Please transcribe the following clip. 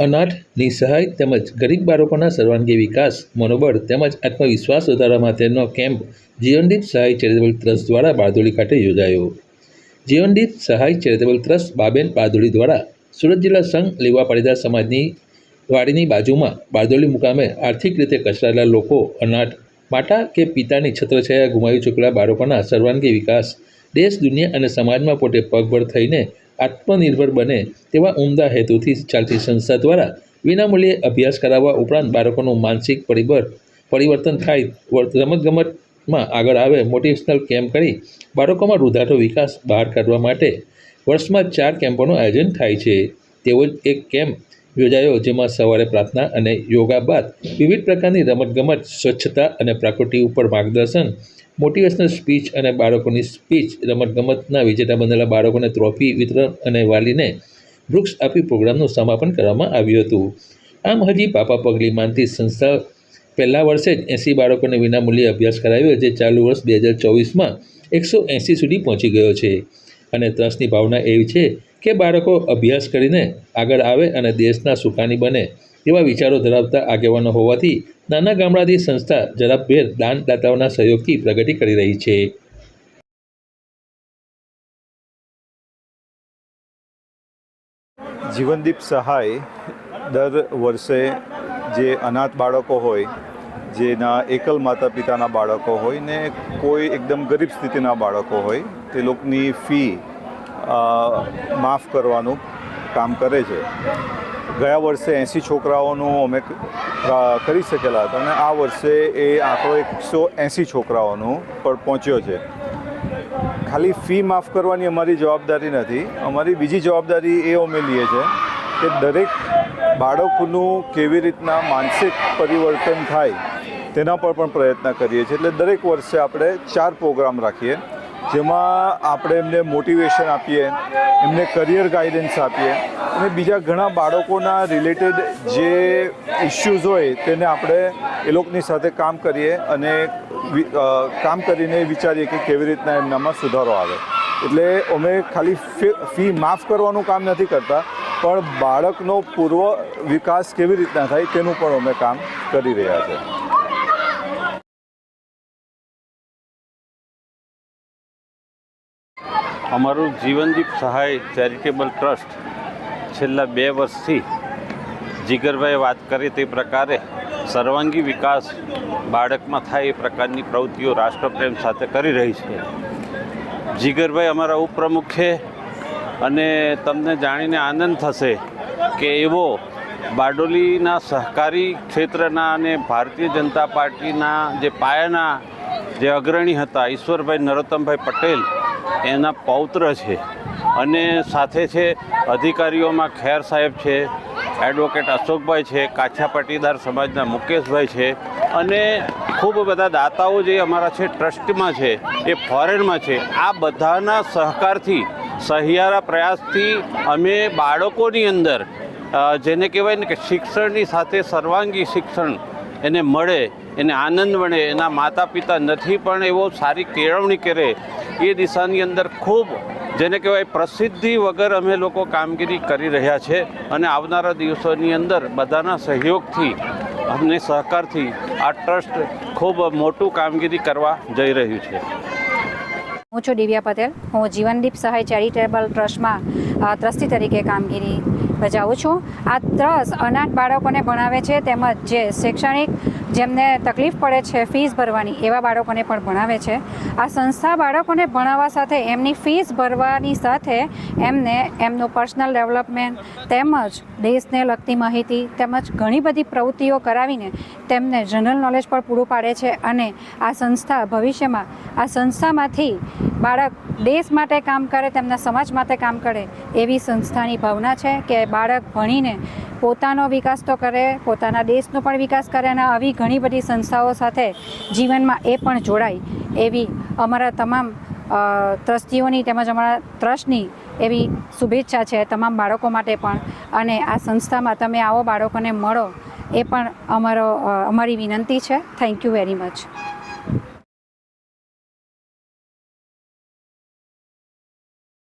અનાથ, નિસહાય તેમજ ગરીબ બાળકોના સર્વાંગી વિકાસ, મનોબળ તેમજ આત્મવિશ્વાસ વધારવા માટેનો કેમ્પ જીવનદીપ સહાય ચેરિટેબલ ટ્રસ્ટ દ્વારા બારડોલી ખાતે યોજાયો। જીવનદીપ સહાય ચેરિટેબલ ટ્રસ્ટ બાબેન બારડોલી દ્વારા સુરત જિલ્લા સંઘ લેવા પાટીદાર સમાજની વાડીની બાજુમાં બારડોલી મુકામે આર્થિક રીતે કચરાયેલા લોકો, અનાથ, માતા કે પિતાની છત્રછાયા ગુમાવી ચૂકેલા બાળકોના સર્વાંગી વિકાસ, દેશ, દુનિયા અને સમાજમાં પોતે પગભર થઈને આત્મનિર્ભર બને તેવા ઉમદા હેતુથી ચાલતી સંસ્થા દ્વારા વિનામૂલ્યે અભ્યાસ કરાવવા ઉપરાંત બાળકોનું માનસિક પરિવર્તન થાય, રમતગમતમાં આગળ આવે, મોટિવેશનલ કેમ્પ કરી બાળકોમાં રૂધાતો વિકાસ બહાર કાઢવા માટે વર્ષમાં 4 કેમ્પોનું આયોજન થાય છે। તેવો જ એક કેમ્પ યોજાયો જેમાં સવારે પ્રાર્થના અને યોગા બાદ વિવિધ પ્રકારની રમતગમત, સ્વચ્છતા અને પ્રકૃતિ ઉપર માર્ગદર્શન, મોટિવેશનલ સ્પીચ અને બાળકોની સ્પીચ, રમતગમતના વિજેતા બનેલા બાળકોને ટ્રોફી વિતરણ અને વાલીને વૃક્ષ આપી પ્રોગ્રામનું સમાપન કરવામાં આવ્યું હતું। આમ હજી પાપા પગલી માનતી સંસ્થા પહેલા વર્ષે જ 80 બાળકોને વિનામૂલ્યે અભ્યાસ કરાવ્યો, જે ચાલુ વર્ષ 2024માં 180 સુધી પહોંચી ગયો છે અને ટ્રસ્ટની ભાવના એવી છે કે બાળકો અભ્યાસ કરીને આગળ આવે અને દેશના સુખાની બને તેવા વિચારો ધરાવતા આગેવાનો હોવાથી નાના ગામડાથી સંસ્થા ઝડપભેર દાનદાતાઓના સહયોગથી પ્રગતિ કરી રહી છે। જીવનદીપ સહાય દર વર્ષે જે અનાથ બાળકો હોય, જેના એકલ માતા પિતાના બાળકો હોય ને કોઈ એકદમ ગરીબ સ્થિતિના બાળકો હોય, તે લોકોની ફી માફ કરવાનું કામ કરે છે। ગયા વર્ષે 80 છોકરાઓનું અમે કરી શકેલા હતા અને આ વર્ષે એ આંકડો 180 છોકરાઓનું પર પહોંચ્યો છે। ખાલી ફી માફ કરવાની અમારી જવાબદારી નથી, અમારી બીજી જવાબદારી એ અમે લઈએ છીએ કે દરેક બાળકનું કેવી રીતના માનસિક પરિવર્તન થાય તેના પર પણ પ્રયત્ન કરીએ છીએ। એટલે દરેક વર્ષે આપણે 4 પ્રોગ્રામ રાખીએ, જેમાં આપણે એમને મોટિવેશન આપીએ, એમને કરિયર ગાઈડન્સ આપીએ અને બીજા ઘણા બાળકોના રિલેટેડ જે ઇશ્યુઝ હોય તેને આપણે એ લોકોની સાથે કામ કરીએ અને કામ કરીને વિચારીએ કે કેવી રીતના એમનામાં સુધારો આવે। એટલે અમે ખાલી ફી માફ કરવાનું કામ નથી કરતા, પણ બાળકનો પૂર્વ વિકાસ કેવી રીતના થાય તેનું પણ અમે કામ કરી રહ્યા છીએ। અમારું જીવનદીપ સહાય ચેરિટેબલ ટ્રસ્ટ છેલ્લા 2 વર્ષથી જીગરભાઈએ વાત કરી તે પ્રકારે સર્વાંગી વિકાસ બાળકમાં થાય એ પ્રકારની પ્રવૃત્તિઓ રાષ્ટ્રપ્રેમ સાથે કરી રહી છે। જીગરભાઈ અમારા ઉપપ્રમુખ છે અને તમને જાણીને આનંદ થશે કે એવો બારડોલીના સહકારી ક્ષેત્રના અને ભારતીય જનતા પાર્ટીના જે પાયાના જે અગ્રણી હતા ઈશ્વરભાઈ નરોત્તમભાઈ પટેલ એના પૌત્ર છે અને સાથે છે અધિકારીઓમાં ખેર સાહેબ છે, એડવોકેટ અશોકભાઈ છે, કાછા પાટીદાર સમાજના મુકેશભાઈ છે અને ખૂબ બધા દાતાઓ જે અમારા છે ટ્રસ્ટમાં છે એ ફોરેનમાં છે। આ બધાના સહકારથી, સહિયારા પ્રયાસથી અમે બાળકોની અંદર જેને કહેવાય ને કે શિક્ષણની સાથે સર્વાંગી શિક્ષણ એને મળે, એને આનંદ મળે, એના માતા પિતા નથી પણ એવો સારી કેળવણી કરે એ દિશાની અંદર ખૂબ જેને કહેવાય પ્રસિદ્ધિ વગર અમે લોકો કામગીરી કરી રહ્યા છે અને આવનારા દિવસોની અંદર બધાના સહયોગથી અમને સહકારથી આ ટ્રસ્ટ ખૂબ મોટું કામગીરી કરવા જઈ રહ્યું છે। હું છું દિવ્યા પટેલ, હું જીવનદીપ સહાય ચેરિટેબલ ટ્રસ્ટમાં ટ્રસ્ટી તરીકે કામગીરી બજાવું છું। આ ટ્રસ્ટ અનાથ બાળકોને ભણાવે છે, તેમજ જે શૈક્ષણિક જેમને તકલીફ પડે છે ફીસ ભરવાની એવા બાળકોને પણ ભણાવે છે। આ સંસ્થા બાળકોને ભણાવવા સાથે એમની ફીસ ભરવાની સાથે એમને એમનું પર્સનલ ડેવલપમેન્ટ તેમજ દેશને લગતી માહિતી તેમજ ઘણી બધી પ્રવૃત્તિઓ કરાવીને તેમને જનરલ નોલેજ પણ પૂરું પાડે છે અને આ સંસ્થા ભવિષ્યમાં આ સંસ્થામાંથી બાળક દેશ માટે કામ કરે, તેમના સમાજ માટે કામ કરે એવી સંસ્થાની ભાવના છે કે બાળક ભણીને પોતાનો વિકાસ તો કરે, પોતાના દેશનો પણ વિકાસ કરે અને આવી ઘણી બધી સંસ્થાઓ સાથે જીવનમાં એ પણ જોડાય એવી અમારા તમામ ટ્રસ્ટીઓની તેમજ અમારા ટ્રસ્ટની એવી શુભેચ્છા છે તમામ બાળકો માટે પણ। અને આ સંસ્થામાં તમે આવો, બાળકોને મળો એ પણ અમારી વિનંતી છે। Thank you very much.